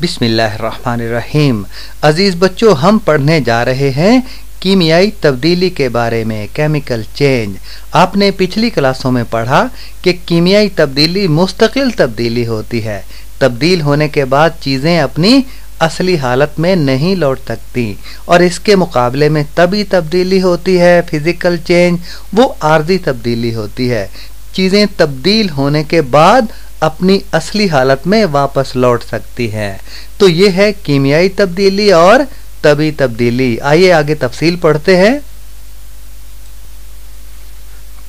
बिस्मिल्लाहिर्रहमानिर्रहीम। अजीज बच्चों, हम पढ़ने जा रहे हैं कीमियाई तब्दीली के बारे में, केमिकल चेंज। आपने पिछली क्लासों में पढ़ा कि कीमियाई तब्दीली मुस्तकिल तब्दीली होती है। तब्दील होने के बाद चीज़ें अपनी असली हालत में नहीं लौट सकती, और इसके मुकाबले में तभी तब्दीली होती है फिजिकल चेंज, वो आर्जी तब्दीली होती है। चीज़ें तब्दील होने के बाद अपनी असली हालत में वापस लौट सकती हैं। तो ये है कीमियाई तब्दीली और तभी तब्दीली। आइए आगे तफसील पढ़ते हैं।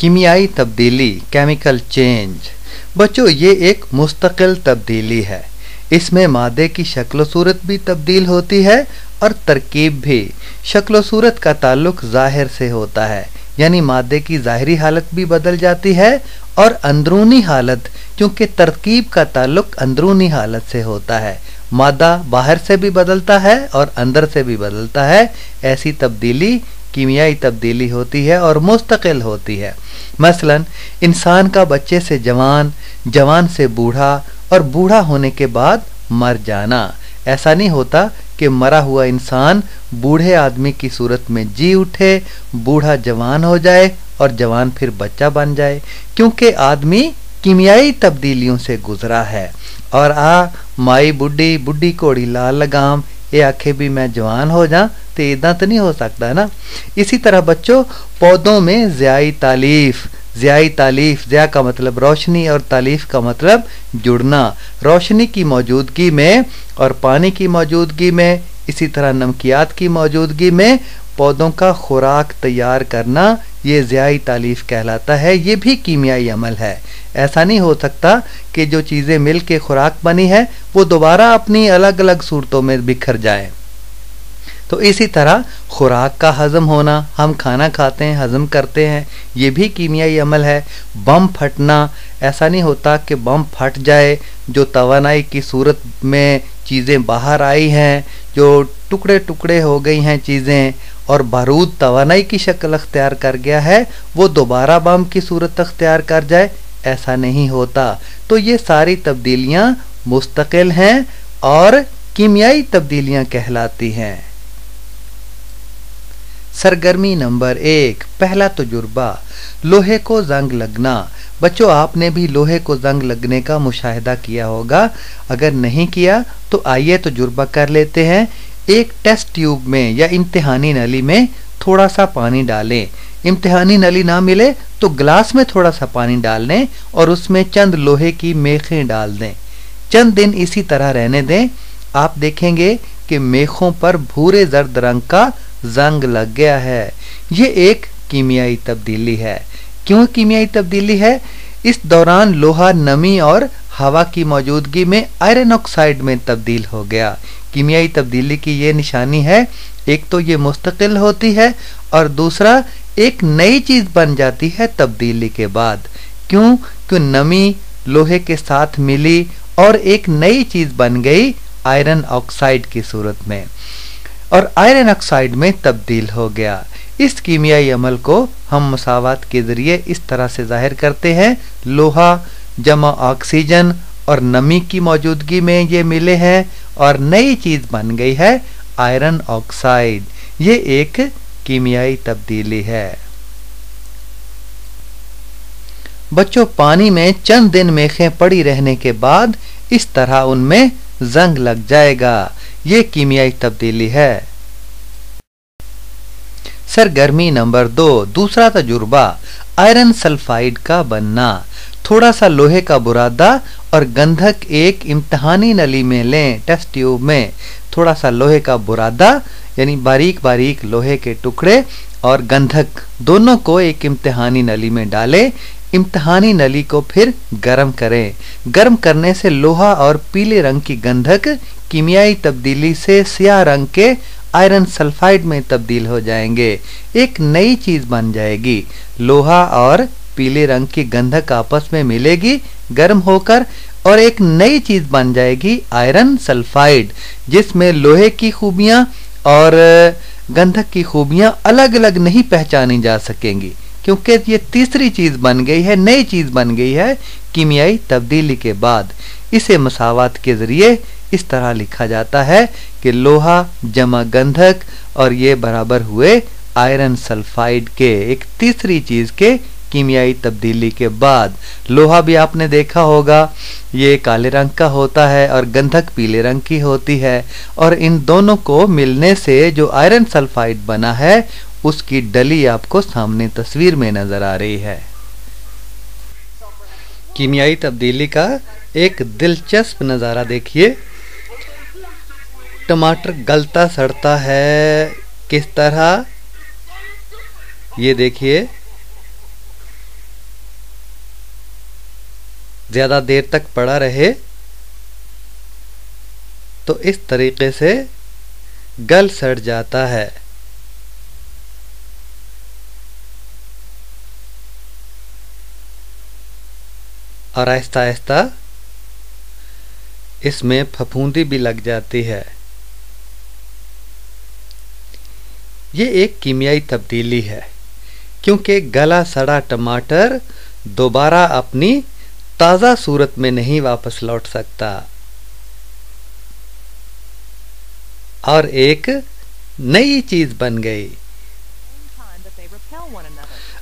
कीमियाई तब्दीली, केमिकल चेंज। बच्चों, ये एक मुस्तकिल तब्दीली है। इसमें मादे की शक्ल सूरत भी तब्दील होती है और तरकीब भी। शक्ल सूरत का ताल्लुक ज़ाहिर से होता है, यानी मादे की ज़ाहिरी हालत भी बदल जाती है, और अंदरूनी हालत, क्योंकि तरकीब का ताल्लुक अंदरूनी हालत से होता है। मादा बाहर से भी बदलता है और अंदर से भी बदलता है। ऐसी तब्दीली कीमियाई तब्दीली होती है और मुस्तकिल होती है। मसलन इंसान का बच्चे से जवान, जवान से बूढ़ा और बूढ़ा होने के बाद मर जाना। ऐसा नहीं होता कि मरा हुआ इंसान बूढ़े आदमी की सूरत में जी उठे, बूढ़ा जवान हो जाए और जवान फिर बच्चा बन जाए, क्योंकि आदमी कीमियाई तब्दीलियों से गुजरा है। और माई बुढ़ी, बुढ़ी घोड़ी लाल लगाम, ये आखे भी मैं जवान हो जा, तो इदा तो नहीं हो सकता ना। इसी तरह बच्चों, पौधों में ज़ियाई तालीफ, ज़ियाई तालीफ, ज़िया का मतलब रोशनी और तालीफ का मतलब जुड़ना। रोशनी की मौजूदगी में और पानी की मौजूदगी में, इसी तरह नमकियात की मौजूदगी में पौधों का खुराक तैयार करना, ये ज़ियाई तालीफ कहलाता है। ये भी कीमियाई अमल है। ऐसा नहीं हो सकता कि जो चीज़ें मिल के खुराक बनी है वो दोबारा अपनी अलग अलग सूरतों में बिखर जाए। तो इसी तरह खुराक का हज़म होना, हम खाना खाते हैं, हज़म करते हैं, ये भी कीमियाई अमल है। बम फटना, ऐसा नहीं होता कि बम फट जाए, जो तवानाई की सूरत में चीज़ें बाहर आई हैं, जो टुकड़े टुकड़े हो गई हैं चीज़ें, और बारूद तवानाई की शक्ल अख्तियार कर गया है, वो दोबारा बम की सूरत अख्तियार कर जाए, ऐसा नहीं होता। तो ये सारी तब्दीलियाँ मुस्तकिल हैं और कीमियाई तब्दीलियाँ कहलाती हैं। सरगर्मी नंबर 1, पहला तजुर्बा, लोहे को जंग लगना। बच्चों, आपने भी लोहे को जंग लगने का मुशाहिदा किया होगा। अगर नहीं किया तो आइए तजुर्बा कर लेते हैं। एक टेस्ट ट्यूब में या इम्तिहानी नली में थोड़ा सा पानी डालें। इम्तिहानी नली ना मिले तो ग्लास में थोड़ा सा पानी डाल दें और उसमें चंद लोहे की मेखें डाल दें। चंद दिन इसी तरह रहने दें। आप देखेंगे कि मेखों पर भूरे जर्द रंग का जंग लग गया है। ये एक कीमियाई तब्दीली है। क्यों कीमियाई तब्दीली है? इस दौरान लोहा नमी और हवा की मौजूदगी में आयरन ऑक्साइड में तब्दील हो गया। कीमियाई तब्दीली की ये निशानी है, एक तो ये मुस्तकिल होती है और दूसरा एक नई चीज़ बन जाती है तब्दीली के बाद। क्यों? क्यों नमी लोहे के साथ मिली और एक नई चीज़ बन गई आयरन ऑक्साइड की सूरत में, और आयरन ऑक्साइड में तब्दील हो गया। इस कीमियाई अमल को हम मसावात के ज़रिए इस तरह से जाहिर करते हैं। लोहा जमा ऑक्सीजन और नमी की मौजूदगी में ये मिले हैं और नई चीज़ बन गई है आयरन ऑक्साइड। ये एक कीमियाई तब्दीली है। बच्चों, पानी में चंद दिन मेखें पड़ी रहने के बाद इस तरह उनमें जंग लग जाएगा। ये कीमियाई तब्दीली है। सरगर्मी नंबर 2, दूसरा तजुर्बा, आयरन सल्फाइड का बनना। थोड़ा सा लोहे का बुरादा और गंधक एक इम्तिहानी नली में लें, टेस्ट ट्यूब में। थोड़ा सा लोहे का बुरादा यानी बारीक बारीक लोहे के टुकड़े और गंधक, दोनों को एक इम्तिहानी नली में डालें। इम्तिहानी नली को फिर गर्म करें। गर्म करने से लोहा और पीले रंग की गंधक कीमियाई तब्दीली से सियाह रंग के आयरन सल्फाइड में तब्दील हो जाएंगे। एक नई चीज़ बन जाएगी। लोहा और पीले रंग की गंधक आपस में मिलेगी गर्म होकर और एक नई चीज़ बन जाएगी आयरन सल्फाइड, जिसमें लोहे की खूबियाँ और गंधक की खूबियाँ अलग अलग नहीं पहचानी जा सकेंगी, क्योंकि ये तीसरी चीज़ बन गई है, नई चीज़ बन गई है कीमियाई तब्दीली के बाद। इसे मसावात के ज़रिए इस तरह लिखा जाता है कि लोहा जमा गंधक और ये बराबर हुए आयरन सल्फाइड के। एक तीसरी चीज के कीमियाई तब्दीली के बाद लोहा भी आपने देखा होगा, ये काले रंग का होता है और गंधक पीले रंग की होती है, और इन दोनों को मिलने से जो आयरन सल्फाइड बना है उसकी डली आपको सामने तस्वीर में नजर आ रही है। कीमियाई तब्दीली का एक दिलचस्प नज़ारा देखिए। टमाटर गलता सड़ता है किस तरह, ये देखिए, ज़्यादा देर तक पड़ा रहे तो इस तरीके से गल सड़ जाता है। और आहिस्ता आहिस्ता इसमें फफूंदी भी लग जाती है। ये एक कीमियाई तब्दीली है क्योंकि गला सड़ा टमाटर दोबारा अपनी ताज़ा सूरत में नहीं वापस लौट सकता और एक नई चीज बन गई।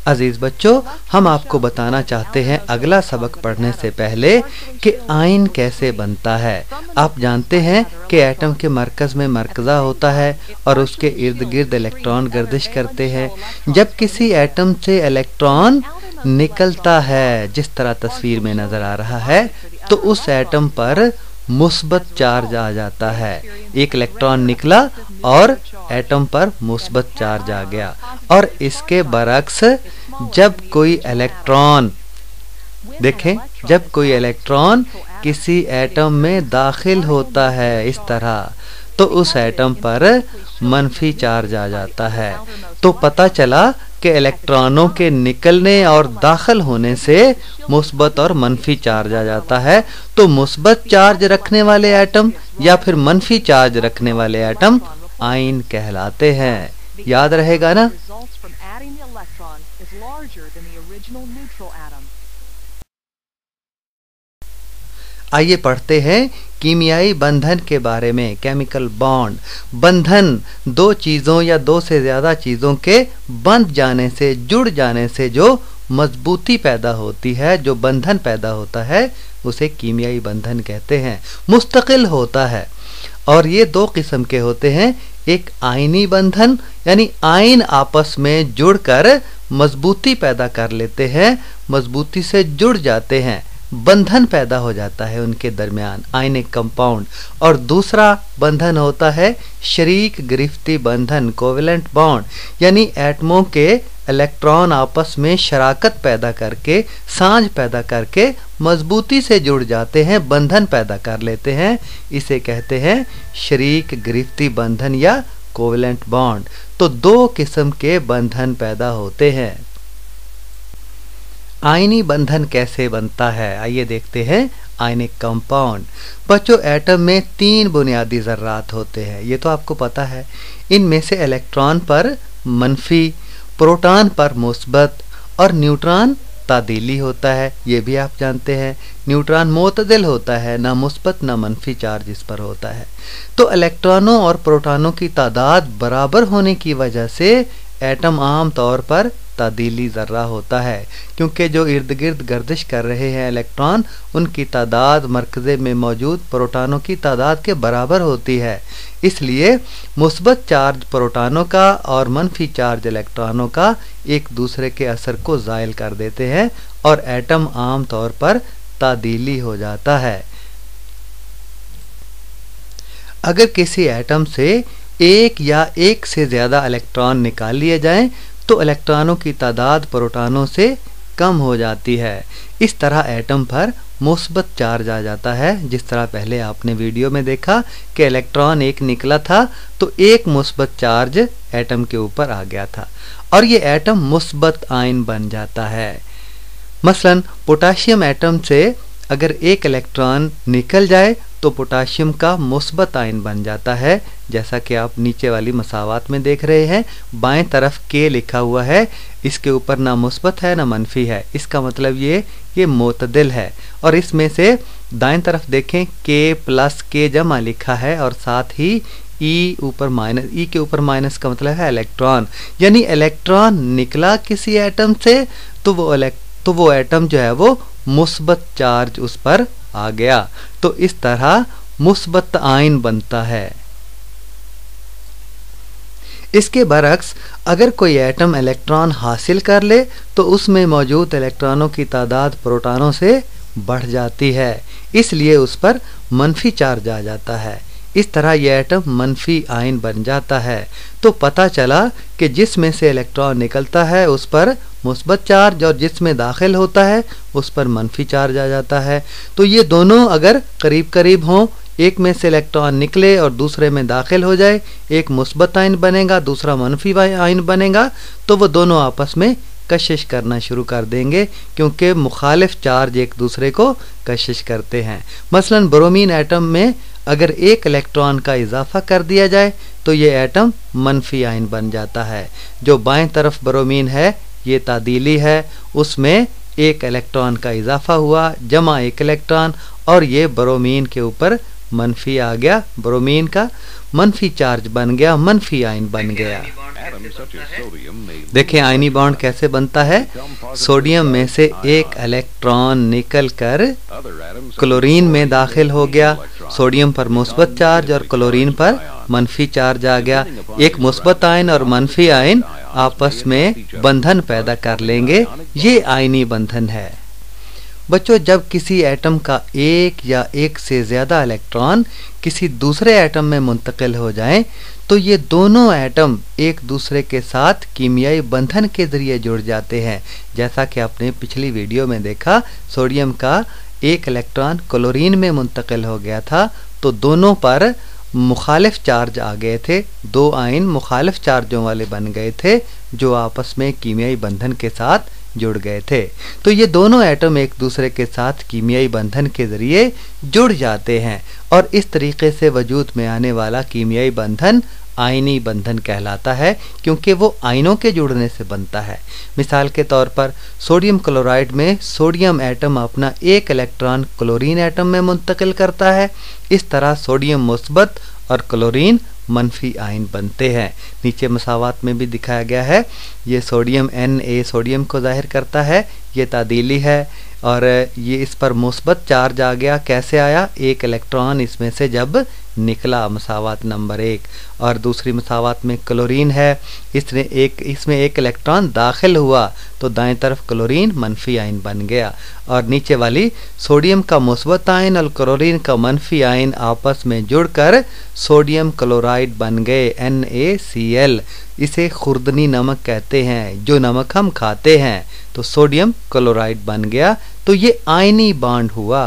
अजीज बच्चों, हम आपको बताना चाहते हैं अगला सबक पढ़ने से पहले कि आयन कैसे बनता है। आप जानते हैं कि एटम के मरकज में मरकज़ा होता है और उसके इर्द गिर्द इलेक्ट्रॉन गर्दिश करते हैं। जब किसी एटम से इलेक्ट्रॉन निकलता है जिस तरह तस्वीर में नजर आ रहा है, तो उस एटम पर मुस्बत चार्ज आ जाता है। एक इलेक्ट्रॉन निकला और एटम पर मुस्बत चार्ज आ गया। और इसके बरक्स जब कोई इलेक्ट्रॉन, देखें, जब कोई इलेक्ट्रॉन किसी एटम में दाखिल होता है इस तरह, तो उस एटम पर मनफी चार्ज आ जाता है। तो पता चला कि इलेक्ट्रॉनों के निकलने और दाखिल होने से मुस्बत और मनफी चार्ज आ जाता है। तो मुस्बत चार्ज रखने वाले एटम या फिर मनफी चार्ज रखने वाले एटम आयन कहलाते हैं। याद रहेगा ना? आइए पढ़ते हैं कीमियाई बंधन के बारे में। केमिकल बॉन्ड, बंधन दो चीज़ों या दो से ज़्यादा चीज़ों के बंध जाने से, जुड़ जाने से जो मजबूती पैदा होती है, जो बंधन पैदा होता है, उसे कीमियाई बंधन कहते हैं। मुस्तकिल होता है और ये दो किस्म के होते हैं। एक आयनी बंधन, यानी आयन आपस में जुड़कर मजबूती पैदा कर लेते हैं, मजबूती से जुड़ जाते हैं, बंधन पैदा हो जाता है उनके दरमियान, आयनिक कंपाउंड। और दूसरा बंधन होता है शरीक गिरफ्ती बंधन, कोवेलेंट बॉन्ड, यानी एटमों के इलेक्ट्रॉन आपस में शराकत पैदा करके, सांझ पैदा करके मजबूती से जुड़ जाते हैं, बंधन पैदा कर लेते हैं। इसे कहते हैं शरीक गिरफ्ती बंधन या कोवेलेंट बॉन्ड। तो दो किस्म के बंधन पैदा होते हैं। आयनी बंधन कैसे बनता है, आइए देखते हैं। Ionic compound. बच्चों, एटम में तीन बुनियादी ज़र्रात होते हैं, ये तो आपको पता है। इनमें से इलेक्ट्रॉन पर मनफी, प्रोटॉन पर मुस्बत और न्यूट्रॉन तादीली होता है, ये भी आप जानते हैं। न्यूट्रॉन मोतदिल होता है, ना मुस्बत ना मनफी चार्ज इस पर होता है। तो इलेक्ट्रॉनों और प्रोटॉनों की तादाद बराबर होने की वजह से एटम आम तौर पर तादीली ज़र्रा होता है, क्योंकि जो इर्द गिर्द गर्दिश कर रहे हैं इलेक्ट्रॉन, उनकी तादाद मरकज़े में मौजूद प्रोटॉनों की तादाद के बराबर होती है। इसलिए मुस्बत चार्ज प्रोटॉनों का और मनफी चार्ज इलेक्ट्रॉनों का एक दूसरे के असर को ज़ायल कर देते हैं और एटम आम तौर पर तादीली हो जाता है। अगर किसी एटम से एक या एक से ज़्यादा इलेक्ट्रॉन निकाल लिए जाएं, तो इलेक्ट्रॉनों की तादाद प्रोटॉनों से कम हो जाती है। इस तरह एटम पर मुस्बत चार्ज आ जाता है। जिस तरह पहले आपने वीडियो में देखा कि इलेक्ट्रॉन एक निकला था तो एक मुस्बत चार्ज एटम के ऊपर आ गया था और ये एटम मुस्बत आयन बन जाता है। मसलन पोटाशियम एटम से अगर एक इलेक्ट्रॉन निकल जाए तो पोटाशियम का मुस्बत आयन बन जाता है, जैसा कि आप नीचे वाली मसावात में देख रहे हैं। बाएं तरफ के लिखा हुआ है, इसके ऊपर ना मुस्बत है ना मनफी है। इसका मतलब ये मोतदिल है और इसमें से दाएं तरफ देखें K+K जमा लिखा है और साथ ही E ऊपर माइनस, E के ऊपर माइनस का मतलब है इलेक्ट्रॉन, यानी इलेक्ट्रॉन निकला किसी एटम से तो वो एटम जो है वो मुस्बत चार्ज उस पर आ गया, तो इस तरह मुस्बत आयन बनता है। इसके बरक्स अगर कोई एटम इलेक्ट्रॉन हासिल कर ले तो उसमें मौजूद इलेक्ट्रॉनों की तादाद प्रोटॉनों से बढ़ जाती है, इसलिए उस पर मनफी चार्ज आ जाता है। इस तरह यह एटम मनफी आयन बन जाता है। तो पता चला कि जिसमें से इलेक्ट्रॉन निकलता है उस पर मुस्बत चार्ज और जिसमें दाखिल होता है उस पर मनफी चार्ज आ जाता है। तो ये दोनों अगर करीब करीब हों, एक में से इलेक्ट्रॉन निकले और दूसरे में दाखिल हो जाए, एक मुस्बत आयन बनेगा दूसरा मनफी आयन बनेगा, तो वो दोनों आपस में कशिश करना शुरू कर देंगे क्योंकि मुखालिफ चार्ज एक दूसरे को कशिश करते हैं। मसलन ब्रोमीन एटम में अगर एक इलेक्ट्रॉन का इजाफा कर दिया जाए तो ये एटम मनफी आयन बन जाता है। जो बाएं तरफ ब्रोमीन है ये तादीली है, उसमें एक इलेक्ट्रॉन का इजाफा हुआ जमा एक इलेक्ट्रॉन और ये ब्रोमीन के ऊपर मनफी आ गया, ब्रोमीन का मनफी चार्ज बन गया, मनफी आयन बन गया। देखिए आयनी बॉन्ड कैसे बनता है। सोडियम में से एक इलेक्ट्रॉन निकलकर क्लोरीन में दाखिल हो गया, सोडियम पर मुस्बत चार्ज और क्लोरीन पर मनफी चार्ज आ गया। एक मुस्बत आयन और मनफी आयन आपस में बंधन पैदा कर लेंगे, ये आयनी बंधन है। बच्चों जब किसी एटम का एक या एक से ज़्यादा इलेक्ट्रॉन किसी दूसरे एटम में मुंतकिल हो जाएं तो ये दोनों एटम एक दूसरे के साथ कीमियाई बंधन के ज़रिए जुड़ जाते हैं। जैसा कि आपने पिछली वीडियो में देखा, सोडियम का एक इलेक्ट्रॉन क्लोरीन में मुंतकिल हो गया था तो दोनों पर मुखालिफ चार्ज आ गए थे, दो आयन मुखालिफ चार्जों वाले बन गए थे जो आपस में कीमियाई बंधन के साथ जुड़ गए थे। तो ये दोनों एटम एक दूसरे के साथ कीमियाई बंधन के ज़रिए जुड़ जाते हैं और इस तरीके से वजूद में आने वाला कीमियाई बंधन आयनी बंधन कहलाता है क्योंकि वो आयनों के जुड़ने से बनता है। मिसाल के तौर पर सोडियम क्लोराइड में सोडियम एटम अपना एक इलेक्ट्रॉन क्लोरीन एटम में मुंतकिल करता है। इस तरह सोडियम मुस्बत और क्लोरीन मनफी आयन बनते हैं। नीचे मसावात में भी दिखाया गया है, ये सोडियम Na सोडियम को जाहिर करता है, ये तादीली है और ये इस पर मुस्बत चार्ज आ गया। कैसे आया? एक इलेक्ट्रॉन इसमें से जब निकला, मसावात नंबर 1। और दूसरी मसावात में क्लोरीन है, इसमें एक इलेक्ट्रॉन दाखिल हुआ तो दाएं तरफ क्लोरीन मनफी आयन बन गया और नीचे वाली सोडियम का मुस्बत आयन और क्लोरीन का मनफी आयन आपस में जुड़कर सोडियम क्लोराइड बन गए NaCl। इसे खुर्दनी नमक कहते हैं, जो नमक हम खाते हैं, तो सोडियम क्लोराइड बन गया। तो ये आयनी बॉन्ड हुआ।